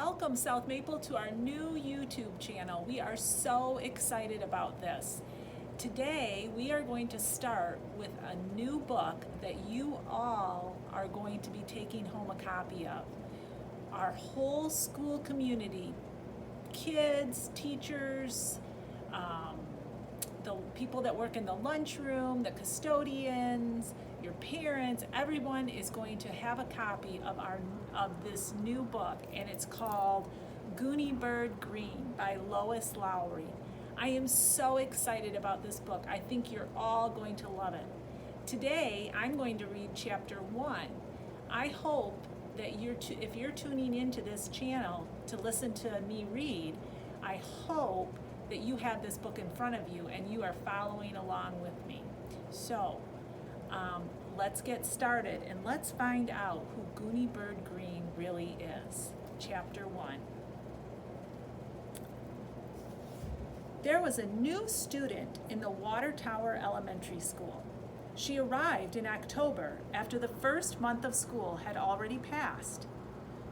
Welcome, South Maple, to our new YouTube channel. We are so excited about this. Today, we are going to start with a new book that you all are going to be taking home a copy of. Our whole school community, kids, teachers, the people that work in the lunchroom, the custodians, your parents, everyone is going to have a copy of this new book, and it's called Gooney Greene by Lois Lowry. I am so excited about this book. I think you're all going to love it. Today, I'm going to read chapter 1. I hope that if you're tuning into this channel to listen to me read, I hope that you have this book in front of you and you are following along with me. So, let's get started and let's find out who Gooney Greene really is. Chapter 1. There was a new student in the Water Tower Elementary School. She arrived in October after the first month of school had already passed.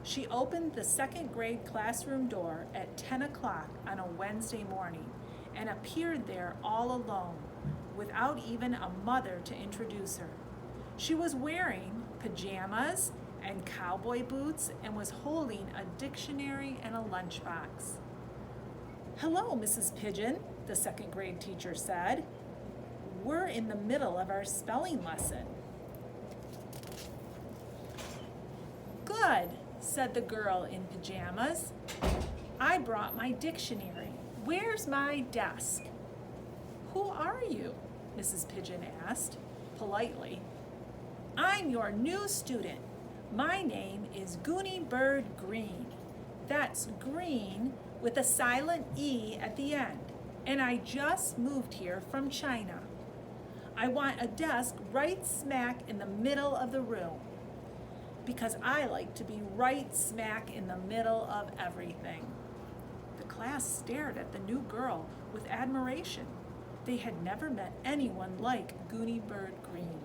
She opened the second grade classroom door at 10 o'clock on a Wednesday morning and appeared there all alone, without even a mother to introduce her. She was wearing pajamas and cowboy boots and was holding a dictionary and a lunchbox. "Hello, Mrs. Pigeon," the second grade teacher said. "We're in the middle of our spelling lesson." "Good," said the girl in pajamas. "I brought my dictionary. Where's my desk?" "Who are you?" Mrs. Pigeon asked, politely. "I'm your new student. My name is Gooney Greene. That's green with a silent E at the end, and I just moved here from China. I want a desk right smack in the middle of the room, because I like to be right smack in the middle of everything." The class stared at the new girl with admiration. They had never met anyone like Gooney Greene.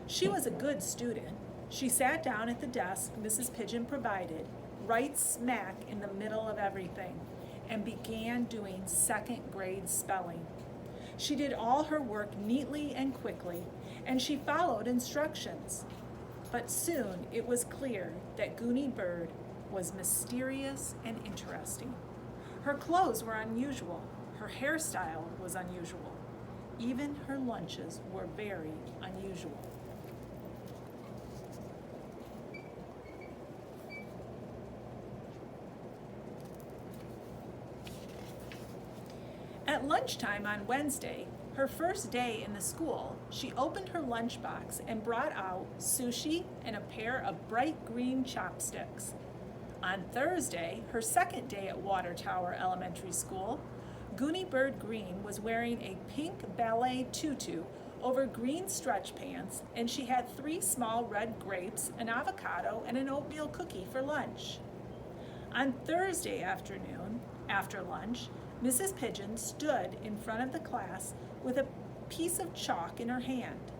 She was a good student. She sat down at the desk Mrs. Pigeon provided, right smack in the middle of everything, and began doing second grade spelling. She did all her work neatly and quickly, and she followed instructions. But soon it was clear that Gooney was mysterious and interesting. Her clothes were unusual. Her hairstyle was unusual. Even her lunches were very unusual. At lunchtime on Wednesday, her first day in the school, she opened her lunchbox and brought out sushi and a pair of bright green chopsticks. On Thursday, her second day at Water Tower Elementary School, Gooney Greene was wearing a pink ballet tutu over green stretch pants, and she had 3 small red grapes, an avocado, and an oatmeal cookie for lunch. On Thursday afternoon, after lunch, Mrs. Pigeon stood in front of the class with a piece of chalk in her hand.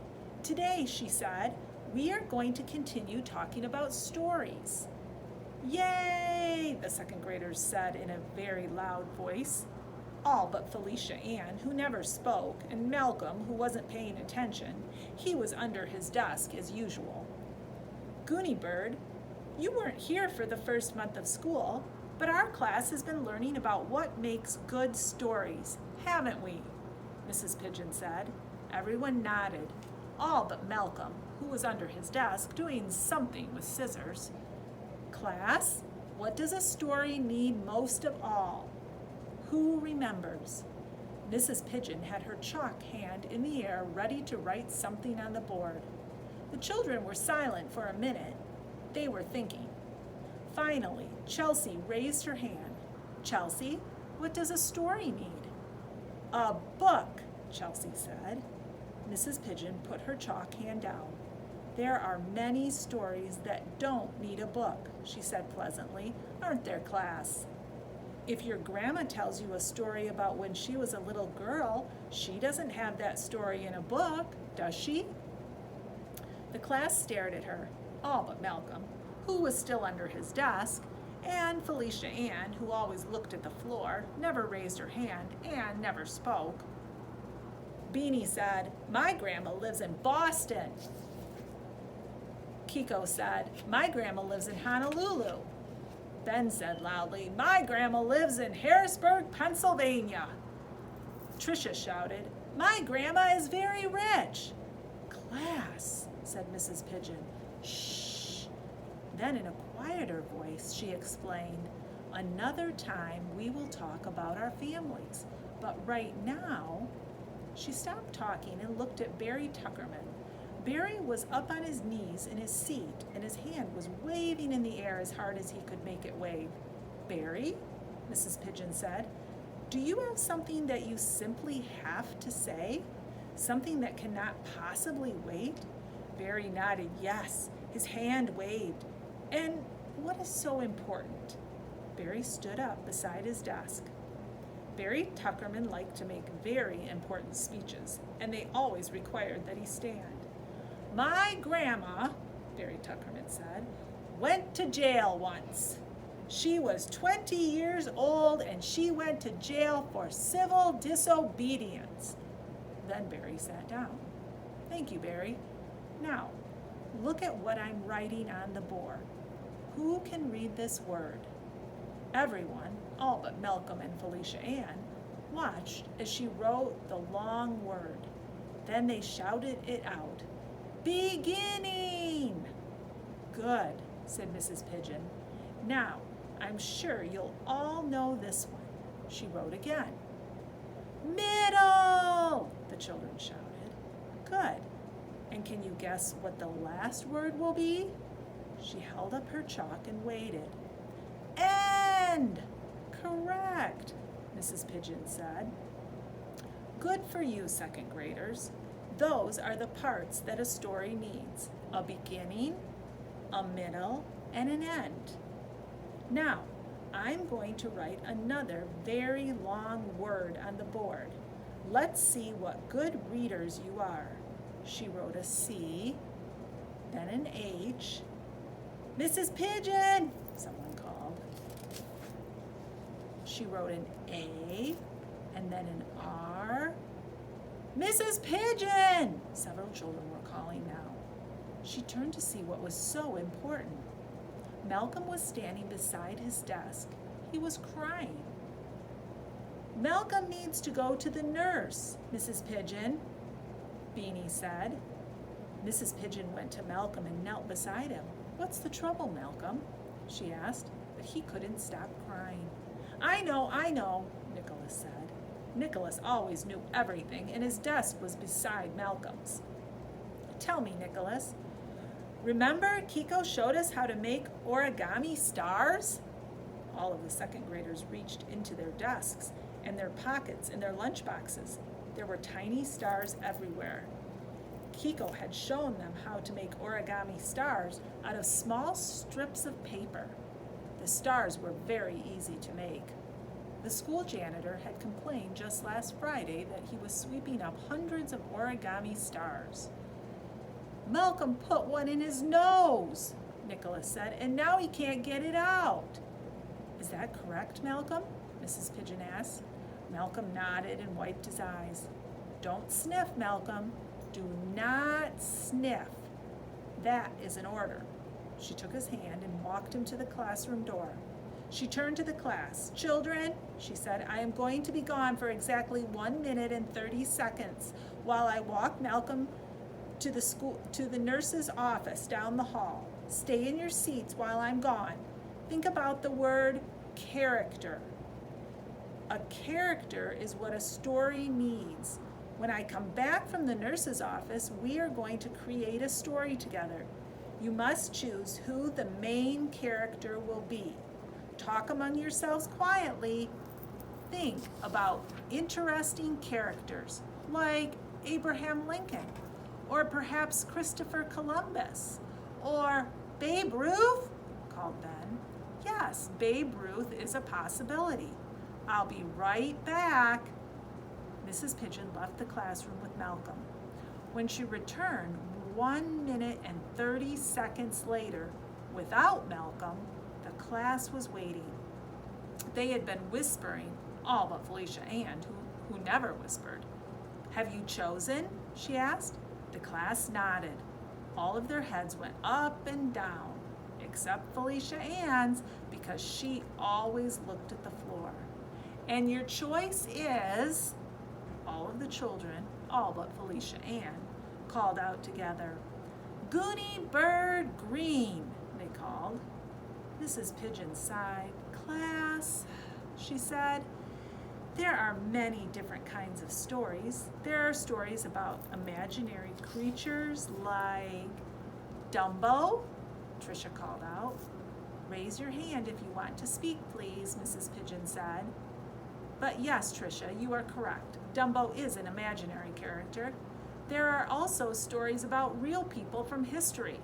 "Today," she said, "we are going to continue talking about stories." "Yay!" the second graders said in a very loud voice. All but Felicia Ann, who never spoke, and Malcolm, who wasn't paying attention. He was under his desk as usual. "Gooney you weren't here for the first month of school, but our class has been learning about what makes good stories, haven't we?" Mrs. Pigeon said. Everyone nodded, all but Malcolm, who was under his desk doing something with scissors. "Class, what does a story need most of all? Who remembers?" Mrs. Pigeon had her chalk hand in the air ready to write something on the board. The children were silent for a minute. They were thinking. Finally, Chelsea raised her hand. "Chelsea, what does a story need?" "A book," Chelsea said. Mrs. Pigeon put her chalk hand down. "There are many stories that don't need a book," she said pleasantly. "Aren't there, class? If your grandma tells you a story about when she was a little girl, she doesn't have that story in a book, does she?" The class stared at her, all but Malcolm, who was still under his desk, And Felicia Ann, who always looked at the floor, never raised her hand and never spoke. Beanie said, "My grandma lives in Boston." Kiko said, "My grandma lives in Honolulu." Ben said loudly, "My grandma lives in Harrisburg, Pennsylvania." Tricia shouted, "My grandma is very rich." "Class," said Mrs. Pigeon. "Shh." Then in a quieter voice, she explained, "Another time we will talk about our families, but right now..." She stopped talking and looked at Barry Tuckerman. Barry was up on his knees in his seat, and his hand was waving in the air as hard as he could make it wave. "Barry," Mrs. Pigeon said, "do you have something that you simply have to say? Something that cannot possibly wait?" Barry nodded yes. His hand waved. "And what is so important?" Barry stood up beside his desk. Barry Tuckerman liked to make very important speeches, and they always required that he stand. "My grandma," Barry Tuckerman said, "went to jail once. She was 20 years old and she went to jail for civil disobedience." Then Barry sat down. "Thank you, Barry. Now, look at what I'm writing on the board. Who can read this word?" Everyone, all but Malcolm and Felicia Ann, watched as she wrote the long word. Then they shouted it out. "Beginning!" "Good," said Mrs. Pigeon. "Now, I'm sure you'll all know this one." She wrote again. "Middle!" the children shouted. "Good. And can you guess what the last word will be?" She held up her chalk and waited. "End!" "Correct," Mrs. Pigeon said. "Good for you, second graders. Those are the parts that a story needs: a beginning, a middle, and an end. Now, I'm going to write another very long word on the board. Let's see what good readers you are." She wrote a C, then an H. "Mrs. Pigeon," someone called. She wrote an A, and then an R. "Mrs. Pigeon!" Several children were calling now. She turned to see what was so important. Malcolm was standing beside his desk. He was crying. "Malcolm needs to go to the nurse, Mrs. Pigeon," Beanie said. Mrs. Pigeon went to Malcolm and knelt beside him. "What's the trouble, Malcolm?" she asked, but he couldn't stop crying. I know, Nicholas said. Nicholas always knew everything, and his desk was beside Malcolm's. "Tell me, Nicholas, remember Kiko showed us how to make origami stars?" All of the second graders reached into their desks and their pockets and their lunch boxes. There were tiny stars everywhere. Kiko had shown them how to make origami stars out of small strips of paper. The stars were very easy to make. The school janitor had complained just last Friday that he was sweeping up hundreds of origami stars. "Malcolm put one in his nose," Nicholas said, "and now he can't get it out." "Is that correct, Malcolm?" Mrs. Pigeon asked. Malcolm nodded and wiped his eyes. "Don't sniff, Malcolm. Do not sniff. That is an order." She took his hand and walked him to the classroom door. She turned to the class. "Children," she said, "I am going to be gone for exactly 1 minute and 30 seconds while I walk Malcolm to the nurse's office down the hall. Stay in your seats while I'm gone. Think about the word character. A character is what a story needs. When I come back from the nurse's office, we are going to create a story together. You must choose who the main character will be. Talk among yourselves quietly. Think about interesting characters like Abraham Lincoln, or perhaps Christopher Columbus, or Babe Ruth," called Ben. "Yes, Babe Ruth is a possibility. I'll be right back." Mrs. Pigeon left the classroom with Malcolm. When she returned 1 minute and 30 seconds later, without Malcolm, the class was waiting. They had been whispering, all but Felicia Ann, who never whispered. "Have you chosen?" she asked. The class nodded. All of their heads went up and down, except Felicia Ann's, because she always looked at the floor. "And your choice is," all of the children, all but Felicia Ann, called out together. "Gooney Bird Greene," they called. Mrs. Pigeon sighed. "Class," she said, "there are many different kinds of stories. There are stories about imaginary creatures like Dumbo," Tricia called out. "Raise your hand if you want to speak, please," Mrs. Pigeon said. "But yes, Tricia, you are correct. Dumbo is an imaginary character. There are also stories about real people from history,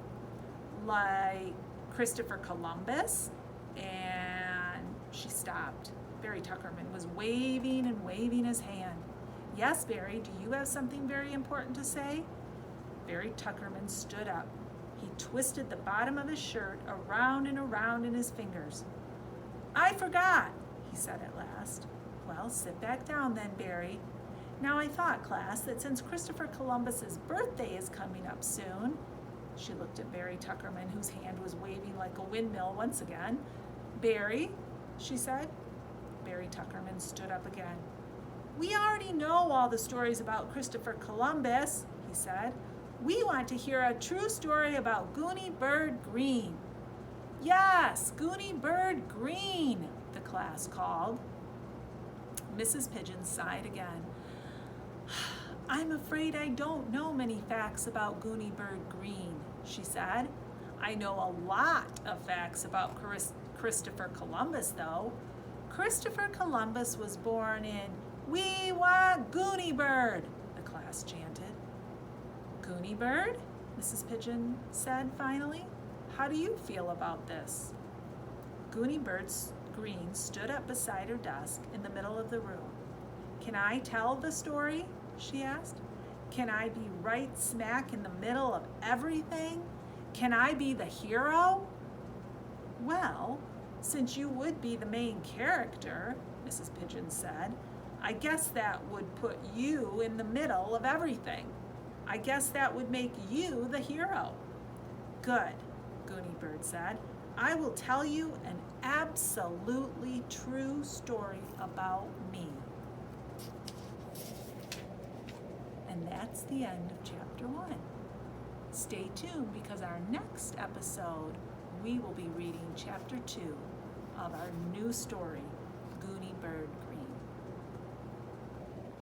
like Christopher Columbus," and she stopped. Barry Tuckerman was waving and waving his hand. "Yes, Barry, do you have something very important to say?" Barry Tuckerman stood up. He twisted the bottom of his shirt around and around in his fingers. "I forgot," he said at last. "Well, sit back down then, Barry. Now I thought, class, that since Christopher Columbus's birthday is coming up soon," she looked at Barry Tuckerman, whose hand was waving like a windmill once again. "Barry," she said. Barry Tuckerman stood up again. "We already know all the stories about Christopher Columbus," he said. "We want to hear a true story about Gooney Bird Greene." "Yes, Gooney Bird Greene," the class called. Mrs. Pigeon sighed again. "I'm afraid I don't know many facts about Gooney Bird Greene," she said. "I know a lot of facts about Christopher Columbus, though. Christopher Columbus was born in We Want Gooney Bird," the class chanted. "Gooney Bird?" Mrs. Pigeon said finally. "How do you feel about this?" Gooney Bird Greene stood up beside her desk in the middle of the room. "Can I tell the story?" she asked. "Can I be right smack in the middle of everything? Can I be the hero?" "Well, since you would be the main character," Mrs. Pigeon said, "I guess that would put you in the middle of everything. I guess that would make you the hero." "Good," Gooney Bird said. "I will tell you an absolutely true story about me." And that's the end of chapter 1. Stay tuned, because our next episode we will be reading chapter 2 of our new story,